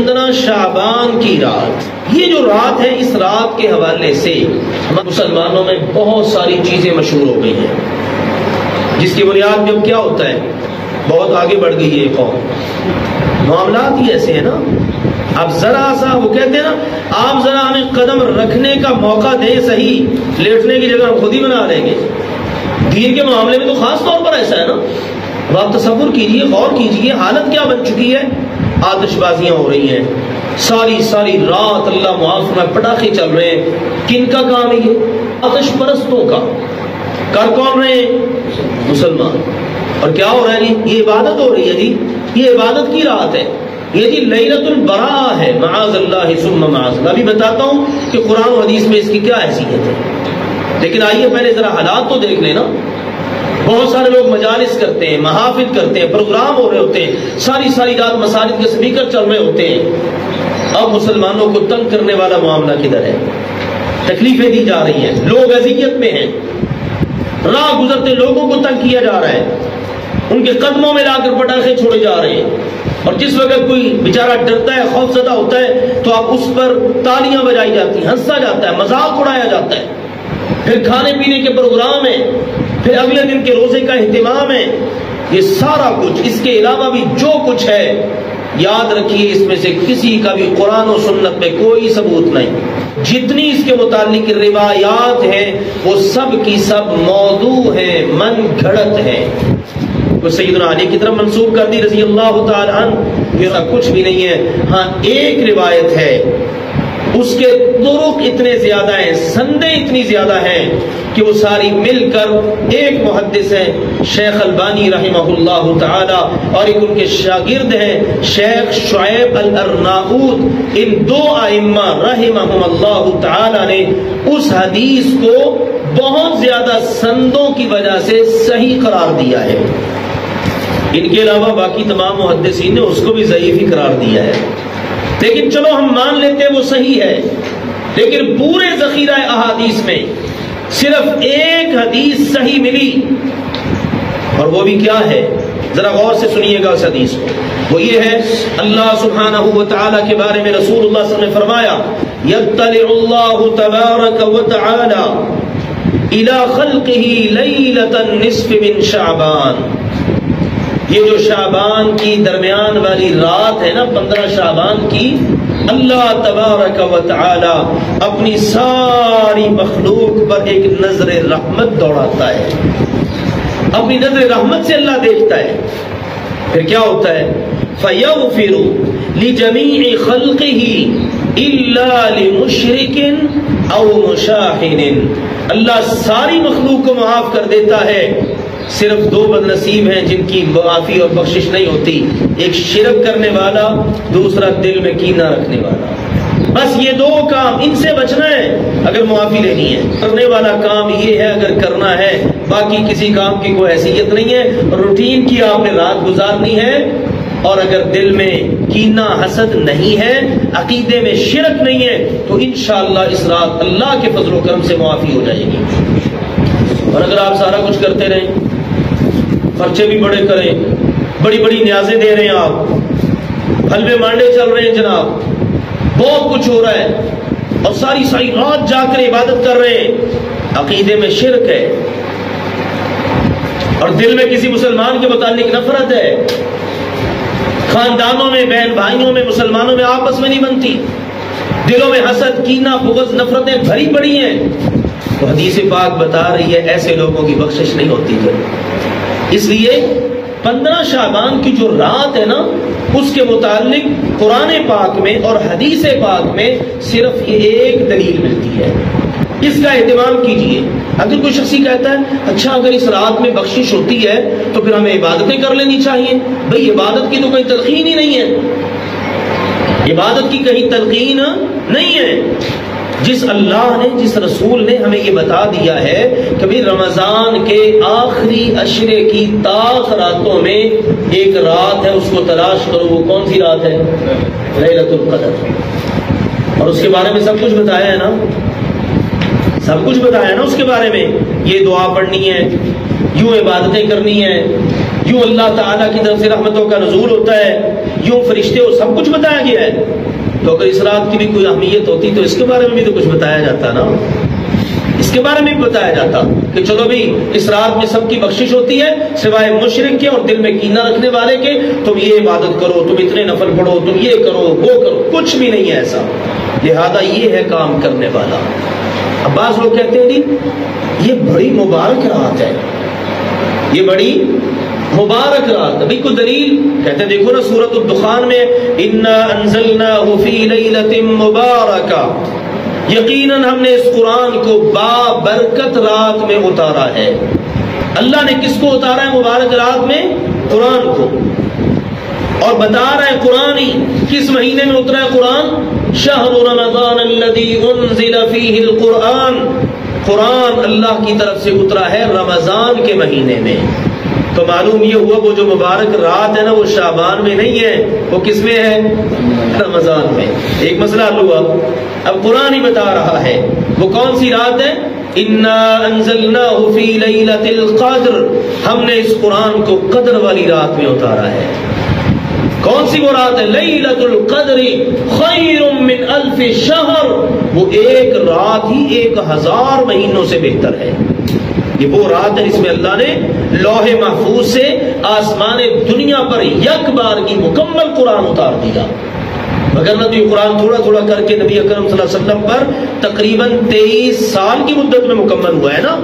15 شعبان کی رات، یہ جو رات ہے، اس رات کے حوالے سے مسلمانوں میں بہت ساری چیزیں مشہور ہو گئی ہیں، جس کی بنیاد میں کیا ہوتا ہے، بہت آگے بڑھ گئی ہے قوم، معاملات ہی ایسے ہیں نا۔ اب ذرا سا وہ کہتے ہیں نا، آپ ذرا ہمیں قدم رکھنے کا موقع دیں صحیح، لیٹنے کی جگہ ہم خود ہی بنا لیں گے۔ دین کے معاملے میں تو خاص طور پر ایسا ہے نا۔ اب آپ تصور کیجئے، غور کیجئے، حالت کیا بن چکی ہے۔ آتش بازیاں ہو رہی ہیں ساری رات، اللہ معاف فرمائے، پٹاخے چل رہے ہیں۔ کن کا کام ہے یہ؟ آتش پرستوں کا۔ کر کون رہے ہیں؟ مسلمان۔ اور کیا ہو رہا ہے جی؟ یہ عبادت ہو رہی ہے جی، یہ عبادت کی رات ہے، یہ جی لیلۃ البراء ہے، معاذ اللہ ثم معاذ اللہ۔ ابھی بتاتا ہوں کہ قرآن و حدیث میں اس کی کیا حیثیت ہے، لیکن آئیے پہلے ذرا حالات تو دیکھ لیں نا۔ بہت سارے لوگ مجالس کرتے ہیں، محافل کرتے ہیں، پروگرام ہو رہے ہوتے ہیں، ساری رات مساجد کے سپیکر چل رہے ہوتے ہیں۔ اب مسلمانوں کو تنگ کرنے والا معاملہ کدھر ہے؟ تکلیفیں دی جا رہی ہیں، لوگ اذیت میں ہیں، راہ گزرتے لوگوں کو تنگ کیا جا رہا ہے، ان کے قدموں میں لا کر پٹاخے چھوڑے جا رہے ہیں۔ اور جس وقت کوئی بیچارہ ڈرتا ہے، خوف زدہ ہوتا ہے، تو آپ اس پر تالیاں بجائی جاتی ہیں، ہنسا جاتا ہے، مذاق اڑایا جاتا ہے۔ پھر کھانے پینے کے پروگرام ہیں، پھر اگلے دن کے روزے کا اہتمام ہے۔ یہ سارا کچھ، اس کے علاوہ بھی جو کچھ ہے، یاد رکھیے اس میں سے کسی کا بھی قرآن و سنت میں کوئی ثبوت نہیں۔ جتنی اس کے متعلق روایات ہیں وہ سب کی سب موضوع ہیں، من گھڑت ہیں، وہ سیدنا علی کی طرف منسوب کر دی رضی اللہ تعالی عنہ، یہ کچھ بھی نہیں ہے۔ ہاں ایک روایت ہے، اس کے طرق اتنے زیادہ ہیں، سندیں اتنی زیادہ ہیں کہ وہ ساری مل کر ایک محدث ہیں شیخ البانی رحمہ اللہ تعالی، اور ایک ان کے شاگرد ہیں شیخ شعیب الارناؤوط۔ ان دو ائمہ رحمہم اللہ تعالی نے اس حدیث کو بہت زیادہ سندوں کی وجہ سے صحیح قرار دیا ہے۔ ان کے علاوہ باقی تمام محدثین نے اس کو بھی ضعیف ہی قرار دیا ہے، لیکن چلو ہم مان لیتے ہیں وہ صحیح ہے۔ لیکن پورے ذخیرہ احادیث میں صرف ایک حدیث صحیح ملی، اور وہ بھی کیا ہے؟ ذرا غور سے سنیے گا اس حدیث کو۔ وہ یہ ہے، اللہ سبحانہ و تعالی کے بارے میں رسول اللہ صلی اللہ علیہ وسلم نے فرمایا، یطلع اللہ تبارک و تعالی الی خلقہ لیلۃ النصف من شعبان۔ یہ جو شعبان کی درمیان والی رات ہے نا، 15 شعبان کی، اللہ تبارک و تعالی اپنی ساری مخلوق پر ایک نظر رحمت دوڑاتا ہے، اپنی نظر رحمت سے اللہ دیکھتا ہے۔ پھر کیا ہوتا ہے؟ فَيَغْفِرُ لِجَمِيعِ خَلْقِهِ إِلَّا لِمُشْرِكٍ أَوْ مُشَاحِنٍ۔ اللہ ساری مخلوق کو معاف کر دیتا ہے، صرف دو بد نصیب ہیں جن کی معافی اور بخشش نہیں ہوتی، ایک شرک کرنے والا، دوسرا دل میں کینہ رکھنے والا۔ بس یہ دو کام، ان سے بچنا ہے اگر معافی لینی ہے۔ کرنے والا کام یہ ہے اگر کرنا ہے، باقی کسی کام کی کوئی حیثیت نہیں ہے، روٹین کی آپ نے رات گزارنی ہے۔ اور اگر دل میں کینہ حسد نہیں ہے، عقیدے میں شرک نہیں ہے، تو انشاءاللہ اس رات اللہ کے فضل و کرم سے معافی ہو جائے گی۔ اور اگر آپ سارا کچھ کرتے رہیں، خرچے بھی بڑے کریں، بڑی بڑی نیازیں دے رہے ہیں، آپ حلوے مانڈے چل رہے ہیں جناب، بہت کچھ ہو رہا ہے، اور ساری رات جا کر عبادت کر رہے ہیں، عقیدے میں شرک ہے، اور دل میں کسی مسلمان کے متعلق نفرت ہے، خاندانوں میں، بہن بھائیوں میں، مسلمانوں میں آپس میں نہیں بنتی، دلوں میں حسد، کینہ، بغض، نفرتیں بھری پڑی ہیں، تو حدیث پاک بتا رہی ہے ایسے لوگوں کی بخشش نہیں ہوتی ہے۔ اس لیے 15 شعبان کی جو رات ہے نا، اس کے متعلق قرآن پاک میں اور حدیث پاک میں صرف یہ ایک دلیل ملتی ہے، اس کا اہتمام کیجئے۔ اگر کوئی شخص کہتا ہے اچھا اگر اس رات میں بخشش ہوتی ہے تو پھر ہمیں عبادتیں کر لینی چاہیے، بھئی عبادت کی تو کوئی تلقین ہی نہیں ہے، عبادت کی کہیں تلقین نہیں ہے۔ جس اللہ نے، جس رسول نے ہمیں یہ بتا دیا ہے کہ بھئی رمضان کے آخری عشرے کی تاخ راتوں میں ایک رات ہے، اس کو تلاش کرو، وہ کون سی رات ہے؟ لیلۃ القدر۔ اور اس کے بارے میں سب کچھ بتایا ہے نا، سب کچھ بتایا نا اس کے بارے میں، یہ دعا پڑھنی ہے، یوں عبادتیں کرنی ہے، یوں اللہ تعالیٰ کی طرف سے رحمتوں کا نزول ہوتا ہے، یوں فرشتے وہ سب کچھ بتایا گیا ہے، تو اگر اس رات کی بھی کوئی اہمیت ہوتی تو اس کے بارے میں بھی تو کچھ بتایا جاتا نا، اس کے بارے میں بھی بتایا جاتا کہ چلو بھی اس رات میں سب کی بخشش ہوتی ہے سوائے مشرک کے اور دل میں کینہ رکھنے والے کے، تم یہ عبادت کرو، تم اتنے نفل پڑھو، تم یہ کرو وہ کرو، کچھ بھی نہیں ہے ایسا، لہذا یہ ہے کام کرنے والا۔ اب بعض لوگ کہتے ہیں جی یہ بڑی مبارک رات ہے، یہ بڑی مبارک رات، ابھی کوئی دلیل؟ کہتے ہیں دیکھو نا سورۃ الدخان میں انا انزلناہ فی لیلۃ مبارکہ، یقیناً ہم نے اس قرآن کو بابرکت رات میں اتارا ہے۔ اللہ نے کس کو اتارا ہے مبارک رات میں؟ قرآن کو، اور بتا رہا ہے قرآن ہی کس مہینے میں اترا ہے قرآن؟ شہر رمضان الذی انزل فیہ القرآن، قرآن اللہ کی طرف سے اترا ہے رمضان کے مہینے میں۔ تو معلوم یہ ہوا وہ جو مبارک رات ہے نا وہ شعبان میں نہیں ہے، وہ کس میں ہے؟ رمضان میں۔ ایک مسئلہ حل ہوا۔ اب قرآن ہی بتا رہا ہے وہ کون سی رات ہے؟ انا انزلناہ فی لیلۃ القدر، ہم نے اس قرآن کو قدر والی رات میں اتارا ہے۔ کون سی وہ رات ہے؟ لیلۃ القدر خیر من الف شہر، وہ ایک رات ہی 1000 مہینوں سے بہتر ہے۔ یہ وہ رات ہے جس میں اللہ نے لوح محفوظ سے آسمان دنیا پر یک بار کی مکمل قرآن اتار دیا، مگر نہ تو یہ قرآن تھوڑا تھوڑا کر کے نبی اکرم صلی اللہ علیہ وسلم پر تقریباً 23 سال کی مدت میں مکمل ہوا ہے نا،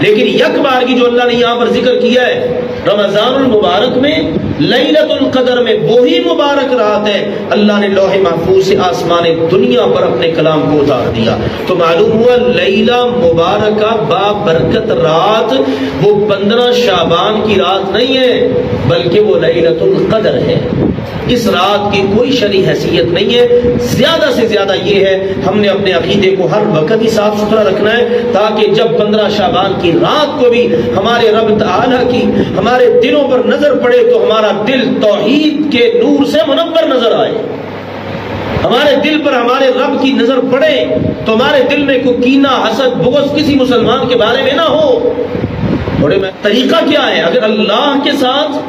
لیکن یک بار کی جو اللہ نے یہاں پر ذکر کیا ہے رمضان المبارک میں لیلۃ القدر میں، وہی مبارک رات ہے اللہ نے لوح محفوظ سے آسمان دنیا پر اپنے کلام کو اتار دیا۔ تو معلوم ہوا لیلہ مبارکہ بابرکت رات وہ 15 شعبان کی رات نہیں ہے بلکہ وہ لیلۃ القدر ہے۔ اس رات کی کوئی شرعی حیثیت نہیں ہے، زیادہ سے زیادہ یہ ہے ہم نے اپنے عقیدے کو ہر وقت ہی صاف ستھرا رکھنا ہے تاکہ جب 15 شعبان کی رات کو بھی ہمارے رب تعالیٰ کی ہمارے دلوں پر نظر پڑے تو ہمارا دل توحید کے نور سے منور نظر آئے، ہمارے دل پر ہمارے رب کی نظر پڑے تو ہمارے دل میں کوئی کینہ حسد بغض کسی مسلمان کے بارے میں نہ ہو۔ بڑے میں طریقہ کیا ہے؟ اگر اللہ کے ساتھ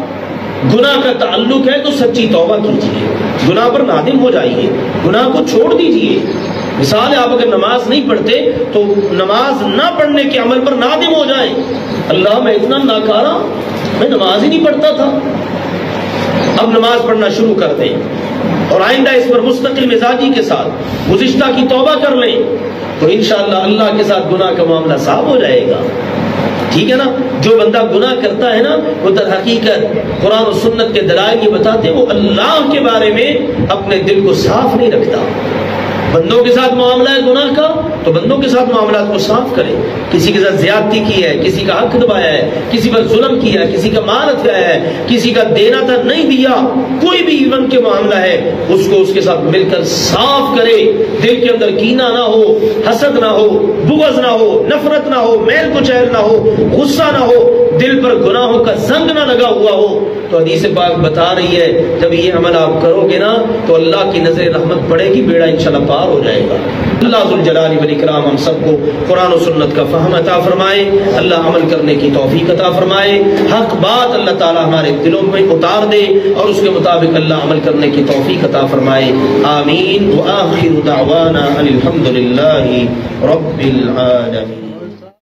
گناہ کا تعلق ہے تو سچی توبہ کیجیے، گناہ پر نادم ہو جائیے، گناہ کو چھوڑ دیجیے۔ مثال ہے آپ اگر نماز نہیں پڑھتے تو نماز نہ پڑھنے کے عمل پر نادم ہو جائیں، اللہ میں اتنا ناکارہ، میں نماز ہی نہیں پڑھتا تھا، اب نماز پڑھنا شروع کر دیں اور آئندہ اس پر مستقل مزاجی کے ساتھ گزشتہ کی توبہ کر لیں تو انشاءاللہ اللہ کے ساتھ گناہ کا معاملہ صاف ہو جائے گا۔ ٹھیک ہے نا؟ جو بندہ گناہ کرتا ہے نا وہ در حقیقت قرآن و سنت کے دلائل یہ بتاتے ہیں وہ اللہ کے بارے میں اپنے دل کو صاف نہیں رکھتا۔ بندوں کے ساتھ معاملہ ہے گناہ کا تو بندوں کے ساتھ معاملات کو صاف کرے، کسی کے ساتھ زیادتی کی ہے، کسی کا حق دبایا ہے، کسی پر ظلم کیا ہے، کسی کا مال ہتھیایا ہے، کسی کا دینا تھا نہیں دیا، کوئی بھی ایون کے معاملہ ہے اس کو اس کے ساتھ مل کر صاف کرے، دل کے اندر کینہ نہ ہو، حسد نہ ہو، بغض نہ ہو، نفرت نہ ہو، میل کچیل نہ ہو، غصہ نہ ہو، دل پر گناہوں کا زنگ نہ لگا ہوا ہو۔ تو حدیث پاک بتا رہی ہے جب یہ عمل آپ کرو گے نا تو اللہ کی نظر رحمت پڑے گی، بیڑا انشاءاللہ پار ہو جائے گا۔ اللہ ذوالجلال والاکرام ہم سب کو قرآن و سنت کا فہم عطا فرمائے، اللہ عمل کرنے کی توفیق عطا فرمائے، حق بات اللہ تعالی ہمارے دلوں میں اتار دے اور اس کے مطابق اللہ عمل کرنے کی توفیق عطا فرمائے، آمین۔ وآخر دعوانا ان الحمد للہ رب العالمین۔